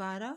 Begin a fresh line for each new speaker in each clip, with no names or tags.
12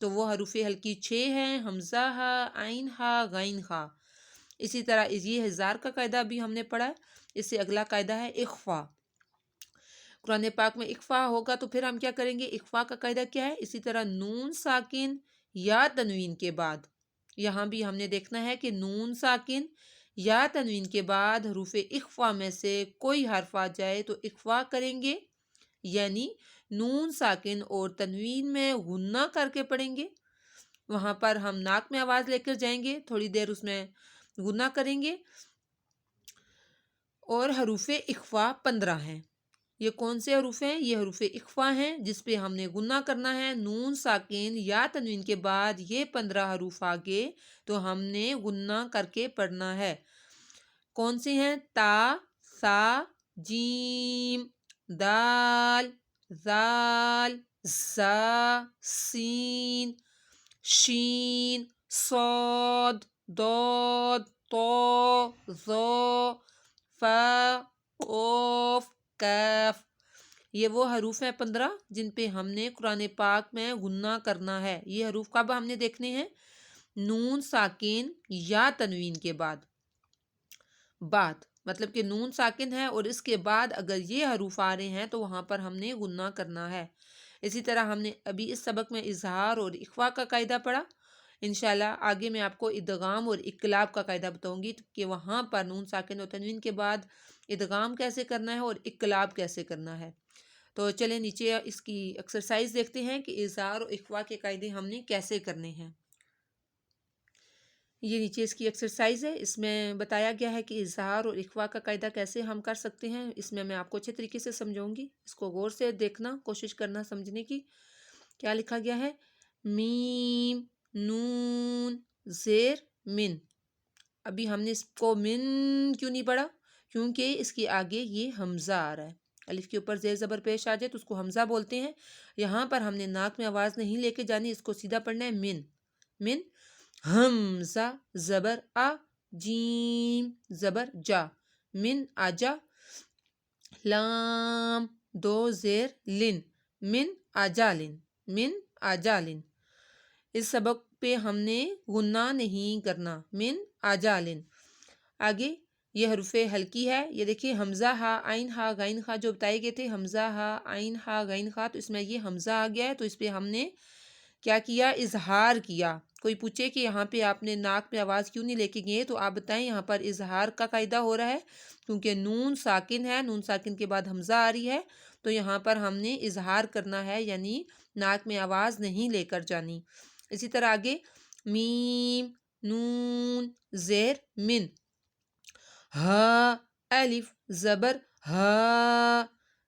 تو وہ حروف ہلکی 6 ہیں، حمزہ ہا، عین ہا، غین ہا۔ اسی طرح یہ ہزار کا قاعدہ بھی ہم نے پڑھا ہے۔ اس سے اگلا قاعدہ ہے اخفا۔ قرآن پاک میں اخفا ہوگا تو پھر ہم کیا کریں گے؟ اخفا کا قاعدہ کیا ہے؟ اسی طرح نون ساکن یا تنوین کے بعد، یہاں بھی ہم نے دیکھنا ہے کہ نون ساکن یا تنوین کے بعد حروف اخفا میں سے کوئی حرف آ جائے تو اخفا کریں گے، یعنی نون ساکن اور تنوین میں غنہ کر کے پڑھیں گے۔ وہاں پر ہم ناک میں آواز لے کر جائیں گے، تھوڑی دیر اس میں غنہ کریں گے۔ اور حروف اخفا 15 ہیں۔ یہ کون سے حروف ہیں؟ یہ حروف اخفا ہیں جس پہ ہم نے غنہ کرنا ہے نون ساکن یا تنوین کے بعد۔ یہ 15 حروف آگے تو ہم نے غنہ کر کے پڑھنا ہے۔ کون سے ہیں؟ تا، سا، جیم، دال، زال، زا، سین، شین، صاد، ضاد، طا، ظا، فا، قاف، کاف۔ یہ وہ حروف ہیں 15 جن پہ ہم نے قرآن پاک میں غنہ کرنا ہے۔ یہ حروف کب ہم نے دیکھنے ہیں؟ نون ساکن یا تنوین کے بعد مطلب کہ نون ساکن ہے اور اس کے بعد اگر یہ حروف آ رہے ہیں تو وہاں پر ہم نے غنہ کرنا ہے۔ اسی طرح ہم نے ابھی اس سبق میں اظہار اور اخفا کا قاعدہ پڑھا۔ انشاءاللہ آگے میں آپ کو ادغام اور اقلاب کا قاعدہ بتاؤں گی کہ وہاں پر نون ساکن اور تنوین کے بعد ادغام کیسے کرنا ہے اور اقلاب کیسے کرنا ہے۔ تو چلیں نیچے اس کی ایکسرسائز دیکھتے ہیں کہ اظہار اور اخفا کے قاعدے ہم نے کیسے کرنے ہیں۔ یہ نیچے اس کی ایکسرسائز ہے، اس میں بتایا گیا ہے کہ اظہار اور اخفا کا قاعدہ کیسے ہم کر سکتے ہیں۔ اس میں آپ کو اچھے طریقے سے سمجھاؤں گی، اس کو غور سے دیکھنا، کوشش کرنا سمجھنے کی۔ کیا لکھا گیا ہے؟ میم، نون، زیر، من۔ ابھی ہم نے اس کو من کیوں نہیں پڑھا؟ کیونکہ اس کے آگے یہ حمزہ آ رہا ہے۔ الف کے اوپر زیر زبر پیش آ جائے تو اس کو حمزہ بولتے ہیں۔ یہاں پر ہم نے ناک میں آواز نہیں لے کے جانی، اس کو سیدھا پڑھنا ہے من، من، حمزہ زبر آ، جیم زبر جا، من آجا، لام دو زیر لن، من آجالن، من آجالن۔ اس سبق پہ ہم نے غنہ نہیں کرنا، من آجالن۔ آگے یہ حروف ہلکی ہے، یہ دیکھیے حمزہ ہا، عین ہا، غین ہا جو بتائے گئے تھے، حمزہ ہا، عین ہا، غین ہا، تو اس میں یہ حمزہ آ گیا ہے تو اس پہ ہم نے کیا کیا؟ اظہار کیا۔ کوئی پوچھے کہ یہاں پہ آپ نے ناک پہ آواز کیوں نہیں لے کے گئے تو آپ بتائیں یہاں پر اظہار کا قاعدہ ہو رہا ہے کیونکہ نون ساکن ہے، نون ساکن کے بعد حمزہ آ رہی ہے تو یہاں پر ہم نے اظہار کرنا ہے، یعنی ناک میں آواز نہیں لے کر جانی۔ اسی طرح آگے میم، نون، زیر، من، ہا، الف زبر ہا،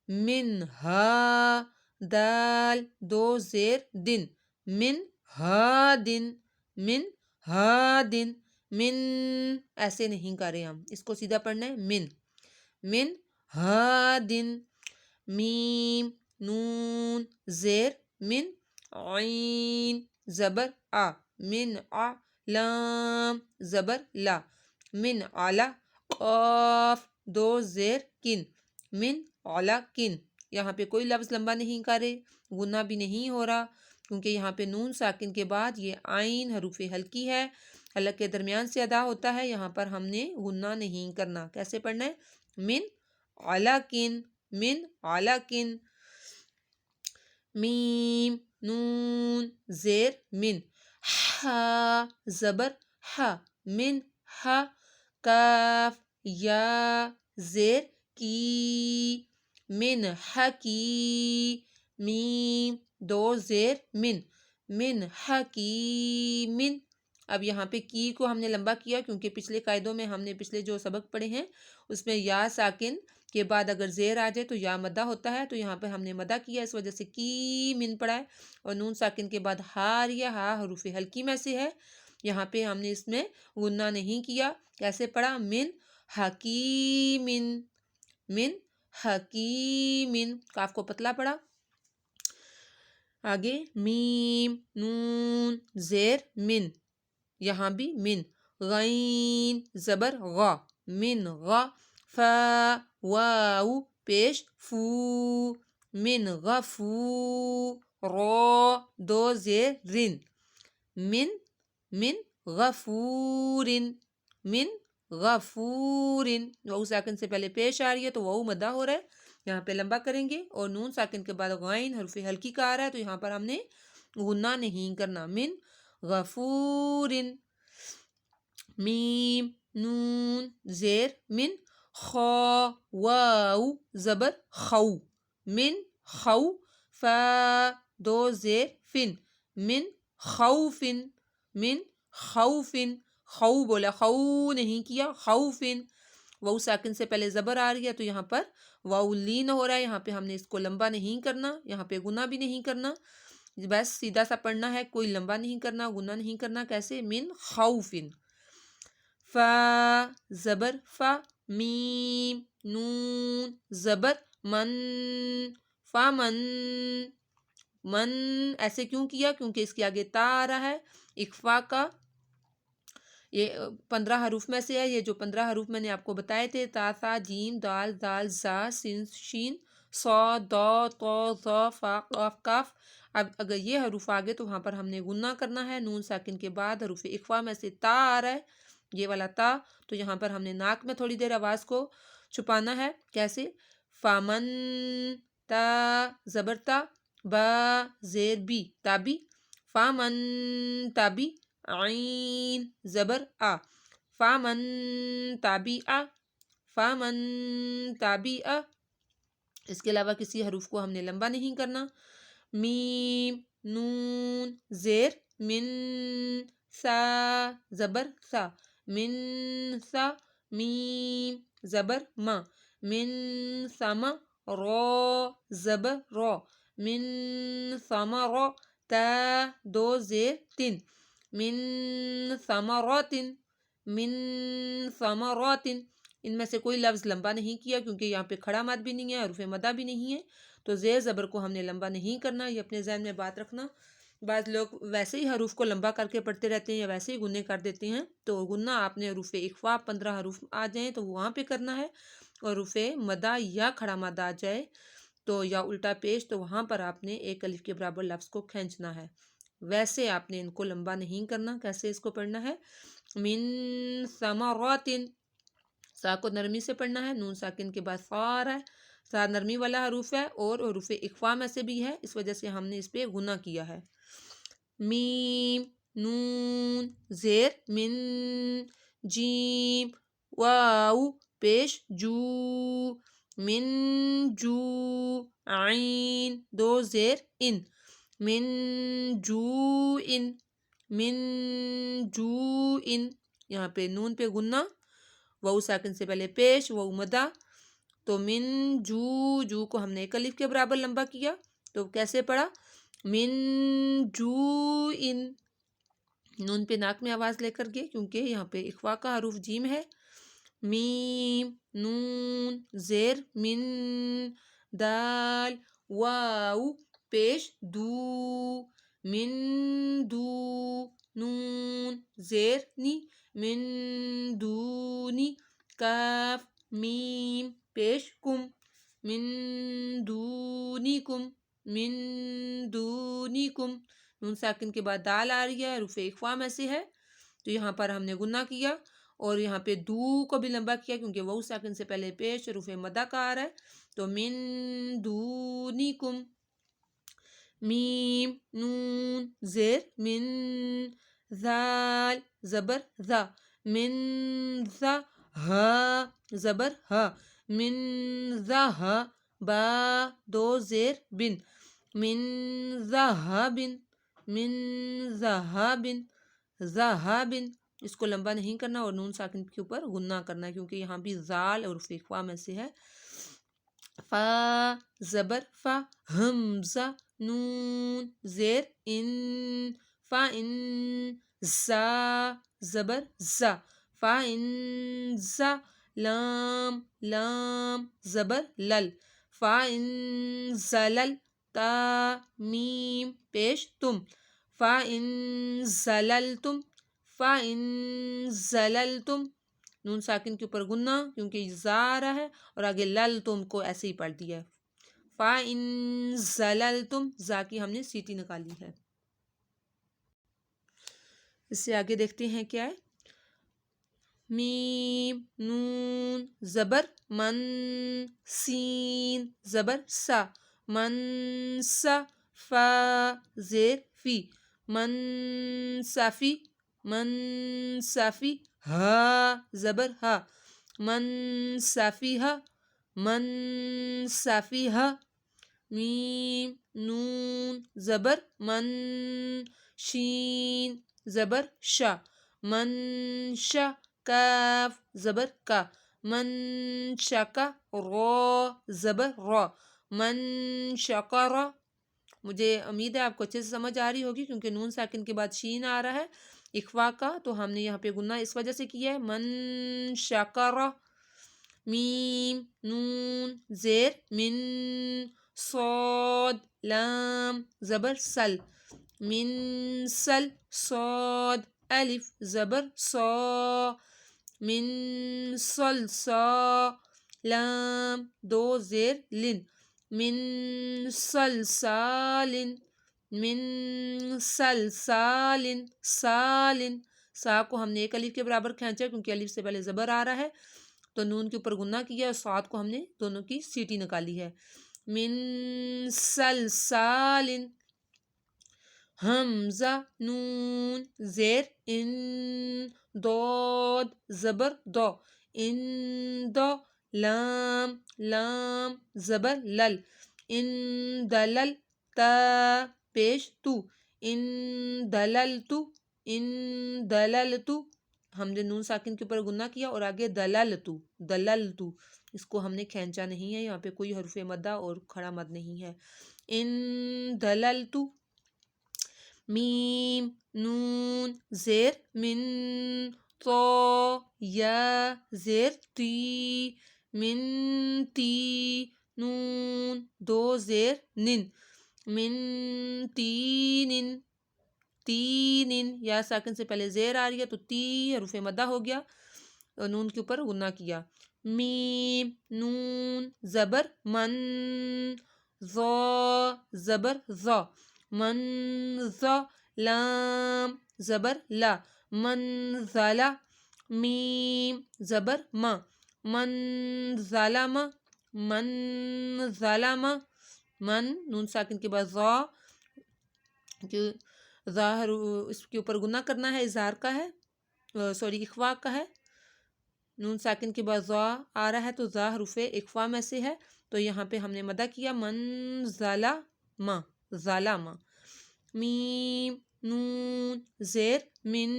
من ہا، دال دو زیر دن، من ہا دن، من ہا دن، من ایسے نہیں کر رہے ہم، اس کو سیدھا پڑھنا ہے من، من ہا دن، میم، نون، زیر، من، عین زبر آ، من آ، لام زبر لا، من آلا، قاف دو زیر کن، من اولا کن۔ یہاں پہ کوئی لفظ لمبا نہیں کرے، غنہ بھی نہیں ہو رہا کیونکہ یہاں پہ نون ساکن کے بعد یہ عین حروف ہلکی ہے، حلق کے درمیان سے ادا ہوتا ہے، یہاں پر ہم نے غنہ نہیں کرنا۔ کیسے پڑھنا ہے؟ من اولا کن، من اولا کن، میم، نون، زیر، من، ہا زبر ہا، من ہا، کاف یا زیر کی، من حکی، میم دو زیر من، من حکیمن۔ اب یہاں پہ کی کو ہم نے لمبا کیا کیونکہ پچھلے قاعدوں میں ہم نے پچھلے جو سبق پڑھے ہیں اس میں یا ساکن کے بعد اگر زیر آ جائے تو یا مدہ ہوتا ہے، تو یہاں پہ ہم نے مدہ کیا، اس وجہ سے کی من پڑھا ہے، اور نون ساکن کے بعد ہا یا ہا حروف ہلکی میں سے ہے، یہاں پہ ہم نے اس میں غنہ نہیں کیا۔ کیسے پڑھا؟ من حکیمن، من حکیمن، کاف کو پتلا پڑا۔ آگے میم، نون، زیر، من، یہاں بھی من، غین زبر غا، من غا، فا واو پیش فو، من غفو، رو دو زیر رن من من غفورن من غفورن واؤ ساکن سے پہلے پیش آ رہی ہے تو واؤ مدہ ہو رہا ہے یہاں پہ لمبا کریں گے اور نون ساکن کے بعد غائن حرف ہلکی کا آ رہا ہے تو یہاں پر ہم نے غنہ نہیں کرنا من غفورن میم نون زیر من خا واو زبر خو من خو فا دو زیر فن من خوفن من خوفن خو بولا خو نہیں کیا خوفن واو ساکن سے پہلے زبر آ رہی ہے تو یہاں پر واو لین ہو رہا ہے یہاں پہ ہم نے اس کو لمبا نہیں کرنا یہاں پہ گناہ بھی نہیں کرنا بس سیدھا سا پڑھنا ہے کوئی لمبا نہیں کرنا گناہ نہیں کرنا کیسے من خوفن فا زبر فا میم نون زبر من فا من ایسے کیوں کیا کیونکہ اس کے آگے تا آ رہا ہے اخفا کا یہ 15 حروف میں سے ہے یہ جو 15 حروف میں نے آپ کو بتائے تھے تا ثا جیم دال ذال زا سین شین صاد ضاد طا ظا فا قاف کاف اب اگر یہ حروف آگے تو وہاں پر ہم نے غنہ کرنا ہے نون ساکن کے بعد حروف اخفا میں سے تا آ رہا ہے یہ والا تا تو یہاں پر ہم نے ناک میں تھوڑی دیر آواز کو چھپانا ہے کیسے فامن تا زبر تا با زیر بی تابی فامن تابی عین زبر آ فامن تابی آ فامن تابی آ اس کے علاوہ کسی حروف کو ہم نے لمبا نہیں کرنا میم نون زیر من سا زبر سا من سا میم زبر ما من سما را زبر را من ثمرا تا دو زیر تن من ثمرات من ثمرات ان میں سے کوئی لفظ لمبا نہیں کیا کیونکہ یہاں پہ کھڑا مد بھی نہیں ہے حروف مدہ بھی نہیں ہے تو زیر زبر کو ہم نے لمبا نہیں کرنا یہ اپنے ذہن میں بات رکھنا بعض لوگ ویسے ہی حروف کو لمبا کر کے پڑھتے رہتے ہیں یا ویسے ہی گنے کر دیتے ہیں تو گنہ آپ نے حروف اخفا 15 حروف آ جائیں تو وہاں پہ کرنا ہے اور حروف مدہ یا کھڑا مد آ جائے تو یا الٹا پیش تو وہاں پر آپ نے ایک الف کے برابر لفظ کو کھینچنا ہے ویسے آپ نے ان کو لمبا نہیں کرنا کیسے اس کو پڑھنا ہے من ثمرات سا کو نرمی سے پڑھنا ہے نون ساکن کے بعد فا آ رہا ہے سا نرمی والا حروف ہے اور حروف اخفا میں سے بھی ہے اس وجہ سے ہم نے اس پہ گنہ کیا ہے میم نون زیر من جیم واو پیش جو من جو عین دو زیر ان من جو ان من جو ان یہاں پہ نون پہ گنہ واو ساکن سے پہلے پیش واو مدہ تو من جو کو ہم نے ایک الف کے برابر لمبا کیا تو کیسے پڑھا من جو ان نون پہ ناک میں آواز لے کر کے کیونکہ یہاں پہ اخفا کا حروف جیم ہے میم نون زیر من دال واو پیش دو من دو نون زیر نی من دونی کاف میم پیش کم من دونیکم من دونیکم نون ساکن کے بعد دال آ رہی ہے حروف اخفا میں سے ہے تو یہاں پر ہم نے گنہ کیا اور یہاں پہ دو کو بھی لمبا کیا کیونکہ واو ساکن سے پہلے پیش حروف مدہ کا آ رہا ہے تو من دونیکم میم نون زیر من ذال زبر ذا من ذا ہا زبر ہا من ذا با دو زیر بن من ذهب من ذهب ذهب اس کو لمبا نہیں کرنا اور نون ساکن کے اوپر غنہ کرنا ہے کیونکہ یہاں بھی ذال اور اخفا میں سے ہے فا زبر فا حمزہ نون زیر ان فا ان زا زبر زا فا ان زا لام لام زبر لل فا ان زلل تا میم پیش تم فا ان زللتم فا ان زللتم نون ساکن کے اوپر گنہ کیونکہ زا آ رہا ہے اور آگے لل تم کو ایسے ہی پڑھ دیا ہے فَإِن زَلَلْتُم، زا کی ہم نے سیٹی نکالی ہے. اس سے آگے دیکھتے ہیں کیا ہے. میم نون زبر من، سین زبر سا، من سا، فا زیر فی، من صافی، من صافی، ہا زبر ہا، من صافی ہا، من صافی ہا. میم نون زبر من، شین زبر شا، من شا، کاف زبر کا، من شکا، را زبر را، من شکرا. مجھے امید ہے آپ کو اچھے سے سمجھ آ رہی ہوگی کیونکہ نون ساکن کے بعد شین آ رہا ہے اخفا کا، تو ہم نے یہاں پہ گنہ اس وجہ سے کیا ہے. من شکرا. میم نون زیر من، صاد لام زبر سل، من سل، صاد الف زبر صا، من صل صا، لام دو زیر لن، من صلصال، من صلصال، سالن. سا کو ہم نے ایک الف کے برابر کھینچا کیونکہ الف سے پہلے زبر آ رہا ہے، تو نون کے اوپر گنہ کیا اور صاد کو ہم نے دونوں کی سیٹی نکالی ہے. من صلصال. حمزہ نون زیر ان، ضاد زبر دو، ان دو، لام لام زبر لل، ان دلل، تا پیش تو، ان دللتو، ان دللتو. ہم نے نون ساکن کے اوپر گنہ کیا اور آگے دللتو، دللتو، اس کو ہم نے کھینچا نہیں ہے، یہاں پہ کوئی حرف مدہ اور کھڑا مد نہیں ہے. ان دللتو. میم نون زیر من، تو یا زیر تی، من تی، نون دو زیر نن، من تینن، تینن. یا ساکن سے پہلے زیر آ رہی ہے تو تی حروف مدہ ہو گیا اور نون کے اوپر غنہ کیا. میم نون زبر من، ذا زبر ذا، من ذا، لام زبر لا، من ظلا. میم زبر ما، من ظلم، من ظلم. من نون ساکن کے بعد ذا، ظاہر اس کے اوپر گنہ کرنا ہے، اظہار کا ہے، سوری اخفا کا ہے. نون ساکن کے بعد ذا آ رہا ہے تو ذا حروف اخفا میں سے ہے، تو یہاں پہ ہم نے مدہ کیا من ظلم، ظلم. میم نون زیر من،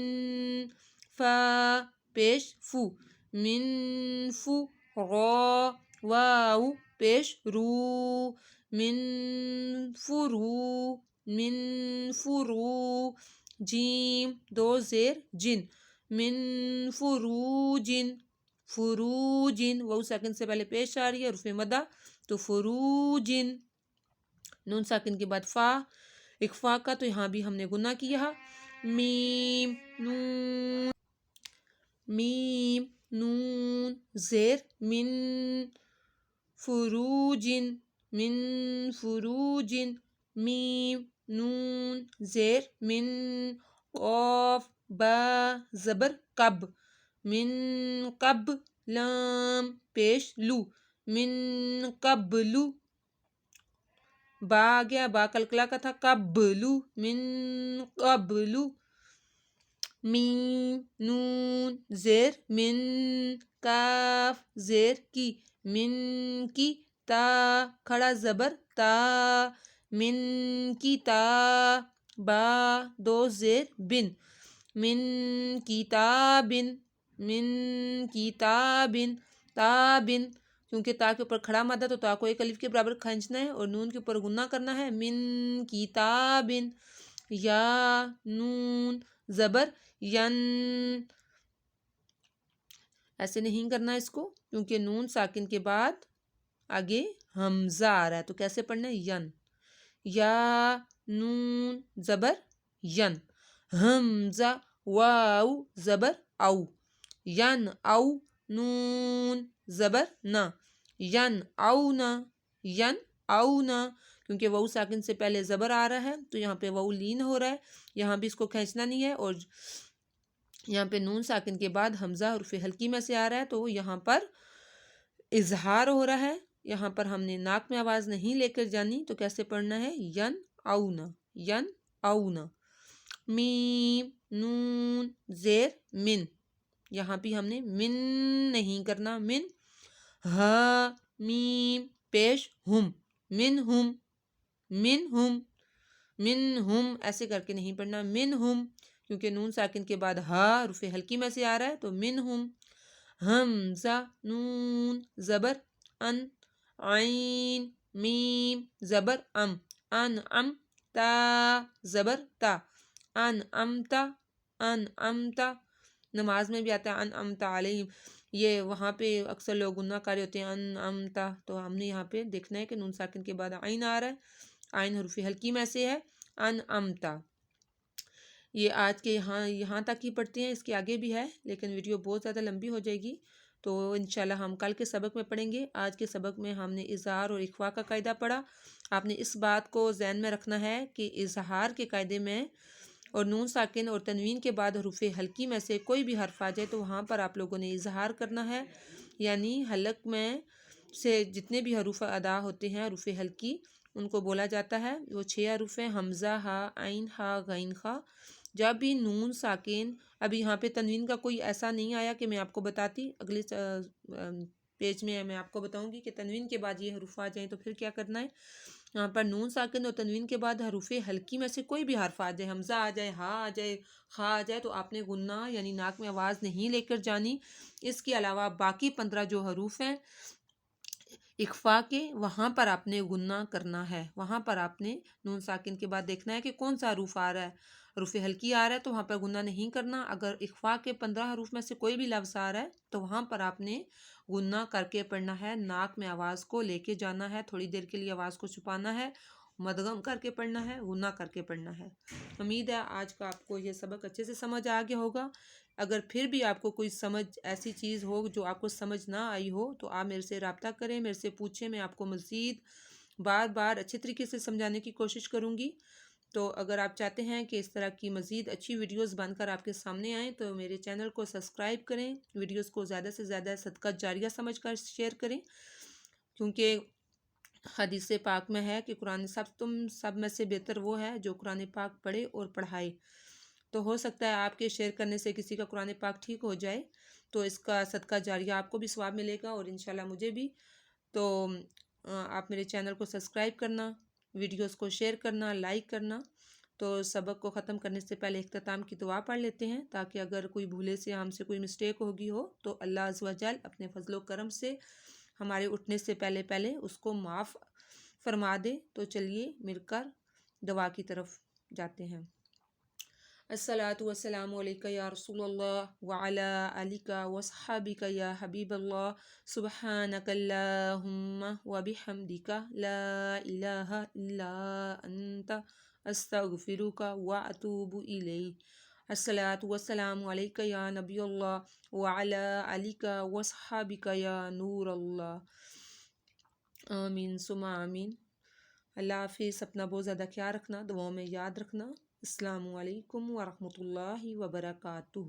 فا پیش فو، من فو، را واو پیش رو، من فرو، من فرو. جیم دو زیر جن، من فروجن، فروجن. واو ساکن سے پہلے پیش آ رہی ہے حرف مدہ تو فروجن. نون ساکن کے بعد فا اخفا کا، تو یہاں بھی ہم نے گنہ کیا. میم نون، میم نون زیر من، فروجن، من فروجن. میم نون زیر من، قاف با زبر کب، من کب، لام پیش لو، من قبلو. با آ گیا، با کلکلا کا تھا، قبلو، من قبلو. میم نون زیر من، کاف زیر کی، من کی، تا کھڑا زبر تا، من کی تا. با دو زیر بن، من کتابن، من کتابن. تابن، کیونکہ تا کے اوپر کھڑا مد ہے تو تا کو ایک الف کے برابر کھینچنا ہے اور نون کے اوپر گنہ کرنا ہے. من کتابن. یا نون زبر ین، ایسے نہیں کرنا اس کو کیونکہ نون ساکن کے بعد آگے حمزہ آ رہا ہے، تو کیسے پڑھنا ہے؟ ین. یا نون زبر ین، حمزہ واو زبر او، ین او. نون زبر نا، ین او نا، ین اونا، کیونکہ واؤ ساکن سے پہلے زبر آ رہا ہے تو یہاں پہ واؤ لین ہو رہا ہے، یہاں بھی اس کو کھینچنا نہیں ہے، اور یہاں پہ نون ساکن کے بعد حمزہ حرف حلقی میں سے آ رہا ہے تو یہاں پر اظہار ہو رہا ہے، یہاں پر ہم نے ناک میں آواز نہیں لے کر جانی، تو کیسے پڑھنا ہے؟ ین اونا، ین اونا۔ میم نون زیر من، یہاں بھی ہم نے من نہیں کرنا، من۔ ہا میم پیش ہم، من ہم، من ہم، من ہم، ایسے کر کے نہیں پڑھنا، من ہم، کیونکہ نون ساکن کے بعد ہا حرف حلقی میں سے آ رہا ہے تو من ہم۔ حمزہ نون زبر ان، عین میم زبر ام، ان ام تا زبر تا، ان امتا، ان امتا۔ نماز میں بھی آتا ہے ان امتا علیہم، یہ وہاں پہ اکثر لوگ گناہ کاری ہوتے ہیں ان امتا، تو ہم نے یہاں پہ دیکھنا ہے کہ نون ساکن کے بعد عین آ رہا ہے، عین حرف حلقی میں سے ہے، ان امتا۔ یہ آج کے یہاں تک ہی پڑھتے ہیں، اس کے آگے بھی ہے لیکن ویڈیو بہت زیادہ لمبی ہو جائے گی، تو انشاءاللہ ہم کل کے سبق میں پڑھیں گے۔ آج کے سبق میں ہم نے اظہار اور اخفاء کا قاعدہ پڑھا، آپ نے اس بات کو ذہن میں رکھنا ہے کہ اظہار کے قاعدے میں اور نون ساکن اور تنوین کے بعد حروف حلقی میں سے کوئی بھی حرف آ جائے تو وہاں پر آپ لوگوں نے اظہار کرنا ہے، یعنی حلق میں سے جتنے بھی حروف ادا ہوتے ہیں حروف حلقی ان کو بولا جاتا ہے، وہ 6 حروف ہیں، حمزہ، ہا، عین، ہا، غین، خا۔ جب بھی نون ساکن، ابھی یہاں پہ تنوین کا کوئی ایسا نہیں آیا کہ میں آپ کو بتاتی، اگلے پیج میں آپ کو بتاؤں گی کہ تنوین کے بعد یہ حروف آ جائیں تو پھر کیا کرنا ہے۔ یہاں پر نون ساکن اور تنوین کے بعد حروف حلقی میں سے کوئی بھی حرف آ جائے، حمزہ آ جائے، ہا آ جائے، خا آ جائے، تو آپ نے غنہ یعنی ناک میں آواز نہیں لے کر جانی۔ اس کے علاوہ باقی 15 جو حروف ہیں اخفاء کے، وہاں پر آپ نے غنہ کرنا ہے، وہاں پر آپ نے نون ساکن کے بعد دیکھنا ہے کہ کون سا حروف آ رہا ہے، حروف حلقی آ رہا ہے تو وہاں پر غنہ نہیں کرنا، اگر اخفاء کے 15 حروف میں سے کوئی بھی لفظ آ رہا ہے تو وہاں پر آپ نے غنہ کر کے پڑھنا ہے، ناک میں آواز کو لے کے جانا ہے، تھوڑی دیر کے لیے آواز کو چھپانا ہے، مدغم کر کے پڑھنا ہے، غنہ کر کے پڑھنا ہے۔ امید ہے آج کا آپ کو یہ سبق اچھے سے سمجھ آ گیا ہوگا، اگر پھر بھی آپ کو کوئی سمجھ ایسی چیز ہو جو آپ کو سمجھ نہ آئی ہو تو آپ میرے سے رابطہ کریں، میرے سے پوچھیں، میں آپ کو مزید بار بار اچھے طریقے سے سمجھانے کی کوشش کروں گی۔ تو اگر آپ چاہتے ہیں کہ اس طرح کی مزید اچھی ویڈیوز بن کر آپ کے سامنے آئیں تو میرے چینل کو سبسکرائب کریں، ویڈیوز کو زیادہ سے زیادہ صدقہ جاریہ سمجھ کر شیئر کریں، کیونکہ حدیث پاک میں ہے کہ قرآن تم سب میں سے بہتر وہ ہے جو قرآن پاک پڑھے اور پڑھائے، تو ہو سکتا ہے آپ کے شیئر کرنے سے کسی کا قرآن پاک ٹھیک ہو جائے تو اس کا صدقہ جاریہ آپ کو بھی ثواب ملے گا اور انشاءاللہ مجھے بھی۔ تو آپ میرے چینل کو سبسکرائب کرنا، ویڈیوز کو شیئر کرنا، لائک کرنا۔ تو سبق کو ختم کرنے سے پہلے اختتام کی دعا پڑھ لیتے ہیں تاکہ اگر کوئی بھولے سے ہم سے کوئی مسٹیک ہوگی ہو تو اللہ عز و جل اپنے فضل و کرم سے ہمارے اٹھنے سے پہلے اس کو معاف فرما دے۔ تو چلیے مل کر دعا کی طرف جاتے ہیں۔ الصلاۃ والسلام علیکہ یا رسول اللہ وعلی آلک وصحابک یا حبیب اللہ، سبحانک اللہم وبحمدک لا الہ الا انت استغفرک واتوب الیک۔ الصلاۃ والسلام علیکہ یا نبی اللہ وعلی آلک وصحابک یا نور اللہ۔ آمین ثم آمین۔ اللہ حافظ، اپنا بہت زیادہ خیال رکھنا، دعاؤں میں یاد رکھنا۔ السلام علیکم ورحمۃ اللہ وبرکاتہ۔